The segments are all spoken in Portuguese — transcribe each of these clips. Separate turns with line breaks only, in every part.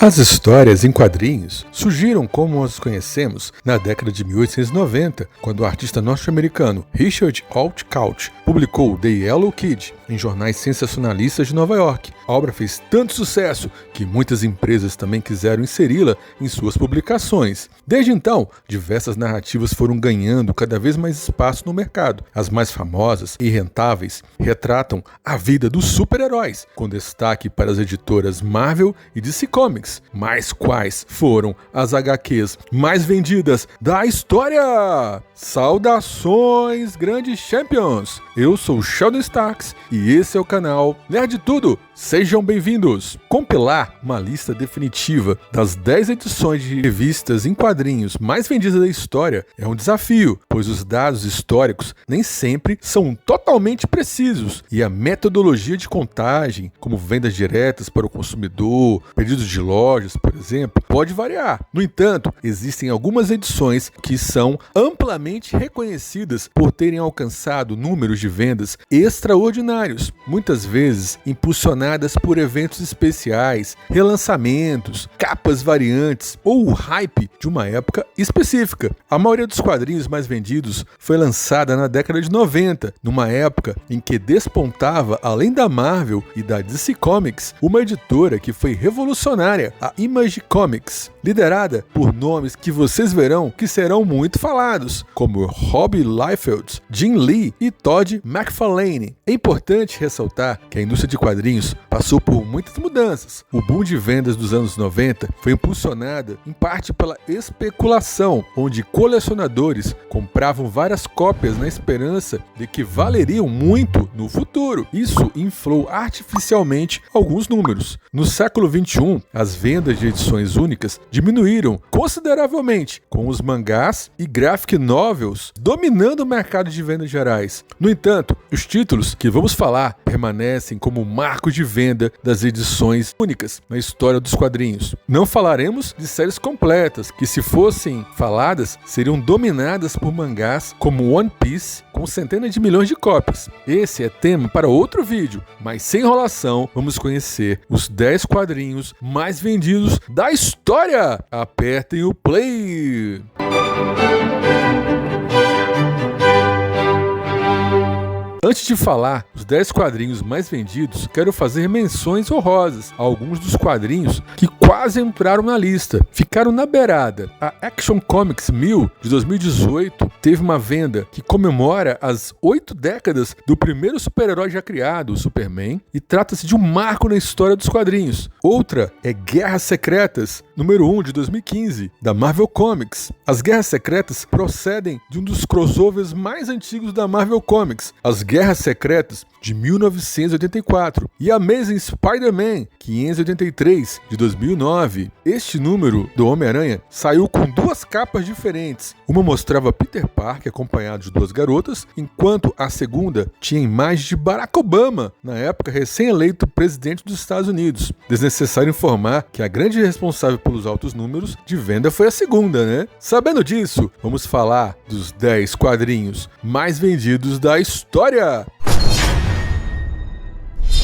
As histórias em quadrinhos surgiram como as conhecemos na década de 1890, quando o artista norte-americano Richard Holt Couch publicou The Yellow Kid em jornais sensacionalistas de Nova York. A obra fez tanto sucesso que muitas empresas também quiseram inseri-la em suas publicações. Desde então, diversas narrativas foram ganhando cada vez mais espaço no mercado. As mais famosas e rentáveis retratam a vida dos super-heróis, com destaque para as editoras Marvel e DC Comics. Mas quais foram as HQs mais vendidas da história? Saudações, grandes champions! Eu sou Sheldon Starks e esse é o canal Nerd Tudo. Sejam bem-vindos! Compilar uma lista definitiva das 10 edições de revistas em quadrinhos mais vendidas da história é um desafio, pois os dados históricos nem sempre são totalmente precisos e a metodologia de contagem, como vendas diretas para o consumidor, pedidos de lojas, por exemplo, pode variar. No entanto, existem algumas edições que são amplamente reconhecidas por terem alcançado números de vendas extraordinários, muitas vezes impulsionadas por eventos especiais, relançamentos, capas variantes ou o hype de uma época específica. A maioria dos quadrinhos mais vendidos foi lançada na década de 90, numa época em que despontava, além da Marvel e da DC Comics, uma editora que foi revolucionária, a Image Comics, liderada por nomes que vocês verão que serão muito falados, como Rob Liefeld, Jim Lee e Todd McFarlane. É importante ressaltar que a indústria de quadrinhos passou por muitas mudanças. O boom de vendas dos anos 90 foi impulsionada em parte pela especulação, onde colecionadores compravam várias cópias na esperança de que valeriam muito no futuro. Isso inflou artificialmente alguns números. No século XXI, as vendas de edições únicas diminuíram consideravelmente, com os mangás e graphic novels dominando o mercado de vendas gerais. No entanto, os títulos que vamos falar permanecem como marcos de venda das edições únicas na história dos quadrinhos. Não falaremos de séries completas, que se fossem faladas, seriam dominadas por mangás como One Piece, com centenas de milhões de cópias. Esse é tema para outro vídeo, mas sem enrolação, vamos conhecer os 10 quadrinhos mais vendidos da história. Apertem o play! Antes de falar dos 10 quadrinhos mais vendidos, quero fazer menções honrosas a alguns dos quadrinhos que quase entraram na lista, ficaram na beirada. A Action Comics 1000 de 2018 teve uma venda que comemora as 8 décadas do primeiro super-herói já criado, o Superman, e trata-se de um marco na história dos quadrinhos. Outra é Guerras Secretas, número 1 de 2015, da Marvel Comics. As Guerras Secretas procedem de um dos crossovers mais antigos da Marvel Comics, as Guerras Secretas de 1984 e Amazing Spider-Man 583 de 2009. Este número do Homem-Aranha saiu com 2 capas diferentes. Uma mostrava Peter Parker acompanhado de 2 garotas, enquanto a segunda tinha imagem de Barack Obama, na época recém-eleito presidente dos Estados Unidos. Desnecessário informar que a grande responsável pelos altos números de venda foi a segunda, né? Sabendo disso, vamos falar dos 10 quadrinhos mais vendidos da história.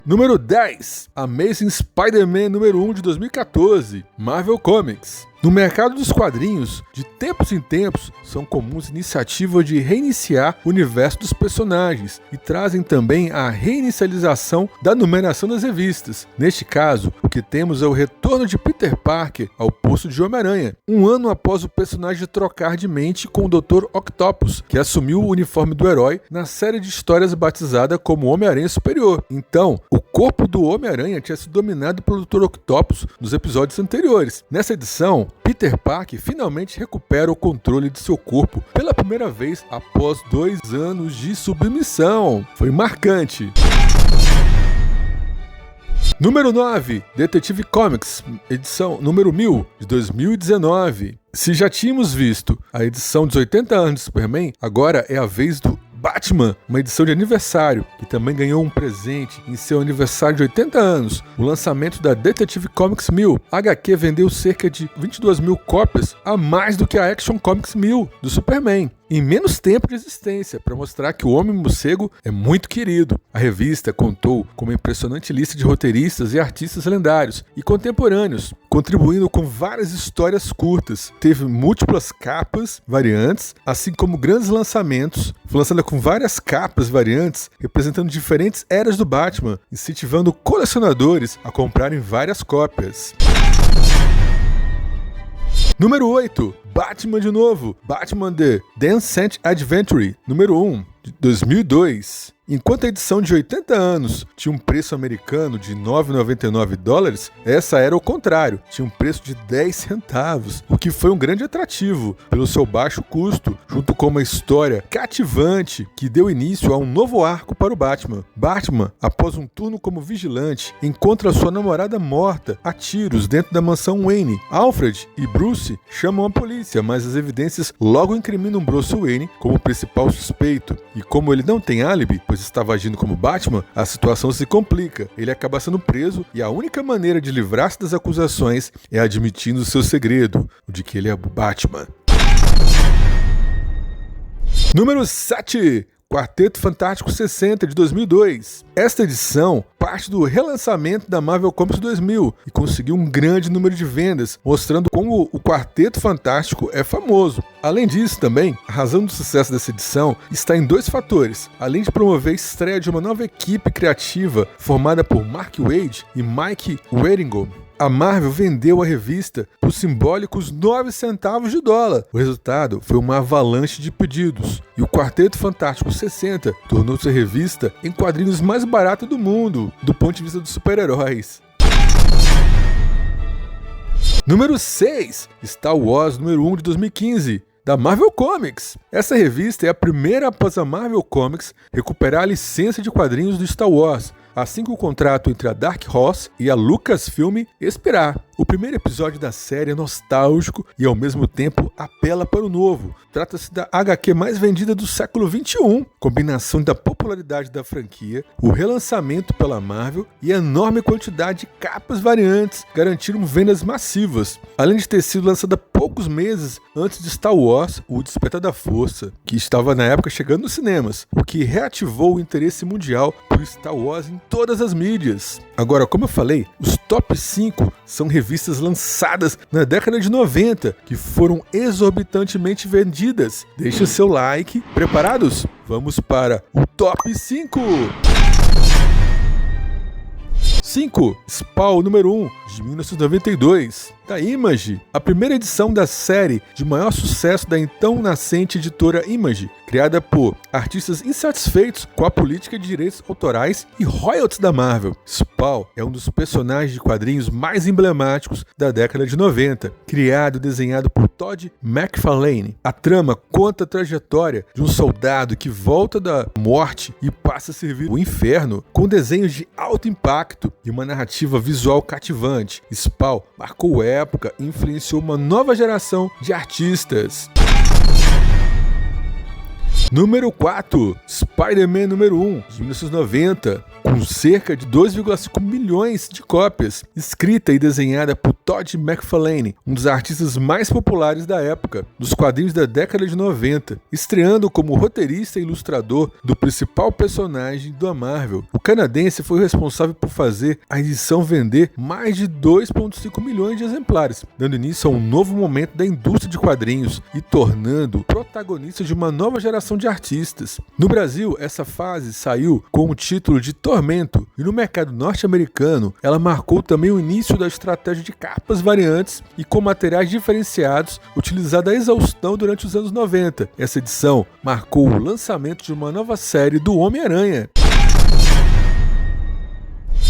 Número 10, Amazing Spider-Man número 1 de 2014, Marvel Comics. No mercado dos quadrinhos, de tempos em tempos, são comuns iniciativas de reiniciar o universo dos personagens e trazem também a reinicialização da numeração das revistas. Neste caso, o que temos é o retorno de Peter Parker ao posto de Homem-Aranha, um ano após o personagem trocar de mente com o Dr. Octopus, que assumiu o uniforme do herói na série de histórias batizada como Homem-Aranha Superior. Então, o corpo do Homem-Aranha tinha sido dominado pelo Dr. Octopus nos episódios anteriores. Nessa edição, Peter Parker finalmente recupera o controle de seu corpo pela primeira vez após 2 anos de submissão. Foi marcante. Número 9, Detective Comics, edição número 1000, de 2019. Se já tínhamos visto a edição dos 80 anos de Superman, agora é a vez do Batman, uma edição de aniversário, que também ganhou um presente em seu aniversário de 80 anos, o lançamento da Detective Comics 1000. A HQ vendeu cerca de 22 mil cópias, a mais do que a Action Comics 1000 do Superman. em menos tempo de existência, para mostrar que o Homem-Morcego é muito querido. A revista contou com uma impressionante lista de roteiristas e artistas lendários e contemporâneos, contribuindo com várias histórias curtas. Teve múltiplas capas variantes, assim como grandes lançamentos. Foi lançada com várias capas variantes, representando diferentes eras do Batman, incentivando colecionadores a comprarem várias cópias. Número 8. Batman de novo. Batman The Dancent Adventure, número 1, de 2002. Enquanto a edição de 80 anos tinha um preço americano de $9,99, essa era o contrário, tinha um preço de 10 centavos, o que foi um grande atrativo pelo seu baixo custo, junto com uma história cativante que deu início a um novo arco para o Batman. Batman, após um turno como vigilante, encontra sua namorada morta a tiros dentro da mansão Wayne. Alfred e Bruce chamam a polícia, mas as evidências logo incriminam Bruce Wayne como principal suspeito. E como ele não tem álibi, pois estava agindo como Batman, a situação se complica. Ele acaba sendo preso e a única maneira de livrar-se das acusações é admitindo seu segredo, o de que ele é Batman. Número 7. Quarteto Fantástico 60, de 2002. Esta edição parte do relançamento da Marvel Comics 2000 e conseguiu um grande número de vendas, mostrando como o Quarteto Fantástico é famoso. Além disso, também, a razão do sucesso dessa edição está em dois fatores. Além de promover a estreia de uma nova equipe criativa formada por Mark Waid e Mike Wieringo, a Marvel vendeu a revista por simbólicos 9 centavos de dólar. O resultado foi uma avalanche de pedidos. E o Quarteto Fantástico 60 tornou-se a revista em quadrinhos mais barata do mundo, do ponto de vista dos super-heróis. Número 6. Star Wars número 1 de 2015. Da Marvel Comics. Essa revista é a primeira após a Marvel Comics recuperar a licença de quadrinhos do Star Wars, assim que o contrato entre a Dark Horse e a Lucasfilm expirar. O primeiro episódio da série é nostálgico e ao mesmo tempo apela para o novo. Trata-se da HQ mais vendida do século XXI, combinação da popularidade da franquia, o relançamento pela Marvel e a enorme quantidade de capas variantes garantiram vendas massivas, além de ter sido lançada poucos meses antes de Star Wars, O Despertar da Força, que estava na época chegando nos cinemas, o que reativou o interesse mundial por Star Wars em todas as mídias. Agora, como eu falei, os top 5 são revistas lançadas na década de 90, que foram exorbitantemente vendidas. Deixe seu like. Preparados? Vamos para o top 5! 5. Spawn número 1, de 1992. Da Image, a primeira edição da série de maior sucesso da então nascente editora Image, criada por artistas insatisfeitos com a política de direitos autorais e royalties da Marvel. Spawn é um dos personagens de quadrinhos mais emblemáticos da década de 90, criado e desenhado por Todd McFarlane. A trama conta a trajetória de um soldado que volta da morte e passa a servir o inferno, com desenhos de alto impacto e uma narrativa visual cativante. Spawn marcou época e influenciou uma nova geração de artistas. Número 4. Spider-Man número 1, de 1990, com cerca de 2,5 milhões de cópias, escrita e desenhada por Todd McFarlane, um dos artistas mais populares da época, dos quadrinhos da década de 90, estreando como roteirista e ilustrador do principal personagem da Marvel. O canadense foi responsável por fazer a edição vender mais de 2,5 milhões de exemplares, dando início a um novo momento da indústria de quadrinhos e tornando protagonista de uma nova geração de artistas. No Brasil, essa fase saiu com o título de Tormento, e no mercado norte-americano, ela marcou também o início da estratégia de capas variantes e com materiais diferenciados, utilizada a exaustão durante os anos 90. Essa edição marcou o lançamento de uma nova série do Homem-Aranha.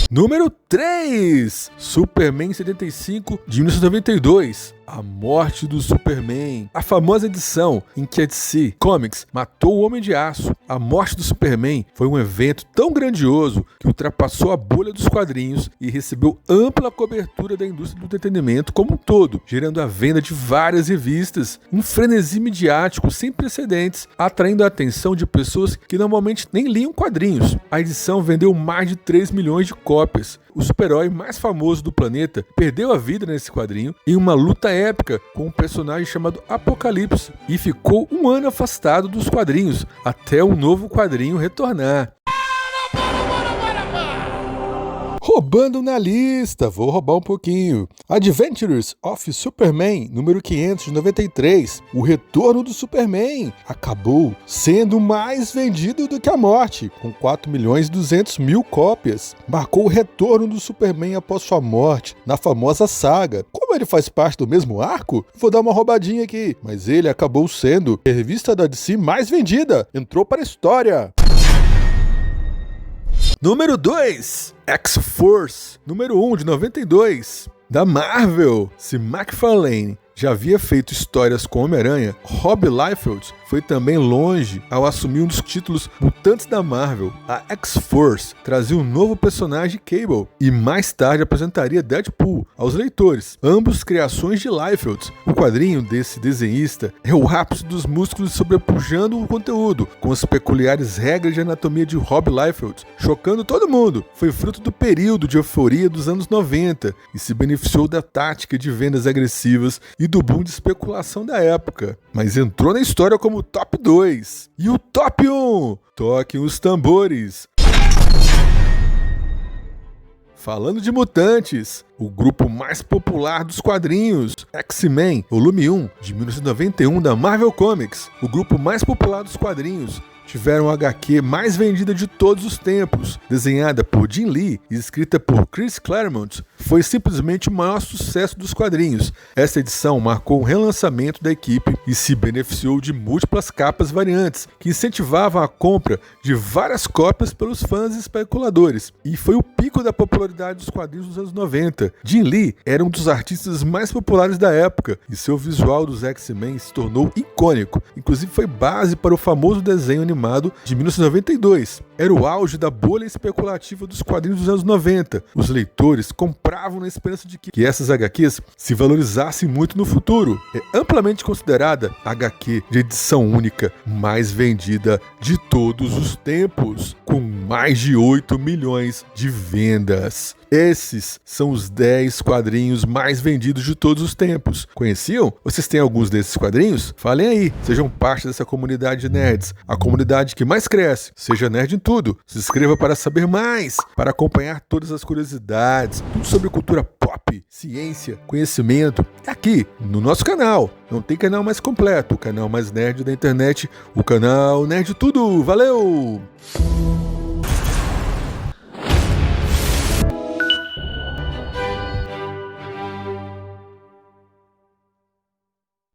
Número 3. Superman 75, de 1992. A morte do Superman. A famosa edição em que a DC Comics matou o Homem de Aço. A morte do Superman foi um evento tão grandioso que ultrapassou a bolha dos quadrinhos e recebeu ampla cobertura da indústria do entretenimento como um todo, gerando a venda de várias revistas, um frenesi midiático sem precedentes, atraindo a atenção de pessoas que normalmente nem liam quadrinhos. A edição vendeu mais de 3 milhões de cópias. O super-herói mais famoso do planeta perdeu a vida nesse quadrinho em uma luta épica com um personagem chamado Apocalipse e ficou um ano afastado dos quadrinhos, até um novo quadrinho retornar. Roubando na lista, vou roubar um pouquinho. Adventures of Superman, número 593, o retorno do Superman, acabou sendo mais vendido do que a morte, com 4.200.000 cópias. Marcou o retorno do Superman após sua morte, na famosa saga. Como ele faz parte do mesmo arco, vou dar uma roubadinha aqui, mas ele acabou sendo a revista da DC mais vendida, entrou para a história. Número 2, X-Force, número 1 de 92, da Marvel. Se McFarlane já havia feito histórias com Homem-Aranha, Rob Liefeld foi também longe ao assumir um dos títulos mutantes da Marvel. A X-Force trazia um novo personagem, Cable, e mais tarde apresentaria Deadpool aos leitores, ambos criações de Liefeld. O quadrinho desse desenhista é o ápice dos músculos sobrepujando o conteúdo, com as peculiares regras de anatomia de Rob Liefeld, chocando todo mundo. Foi fruto do período de euforia dos anos 90 e se beneficiou da tática de vendas agressivas e do boom de especulação da época, mas entrou na história como top 2. E o top 1? Toquem os tambores. Falando de mutantes, o grupo mais popular dos quadrinhos, X-Men, volume 1, de 1991 da Marvel Comics, o grupo mais popular dos quadrinhos, tiveram a HQ mais vendida de todos os tempos, desenhada por Jim Lee e escrita por Chris Claremont, foi simplesmente o maior sucesso dos quadrinhos. Essa edição marcou um relançamento da equipe e se beneficiou de múltiplas capas variantes, que incentivavam a compra de várias cópias pelos fãs e especuladores, e foi o pico da popularidade dos quadrinhos nos anos 90. Jim Lee era um dos artistas mais populares da época, e seu visual dos X-Men se tornou icônico, inclusive foi base para o famoso desenho animado de 1992. Era o auge da bolha especulativa dos quadrinhos dos anos 90. Os leitores compravam na esperança de que essas HQs se valorizassem muito no futuro. É amplamente considerada a HQ de edição única mais vendida de todos os tempos, com mais de 8 milhões de vendas. Esses são os 10 quadrinhos mais vendidos de todos os tempos. Conheciam? Vocês têm alguns desses quadrinhos? Falem aí, sejam parte dessa comunidade de nerds, a comunidade que mais cresce. Seja nerd em tudo. Se inscreva para saber mais, para acompanhar todas as curiosidades, tudo sobre cultura pop, ciência, conhecimento, aqui no nosso canal. Não tem canal mais completo, o canal mais nerd da internet, o canal Nerd Tudo. Valeu!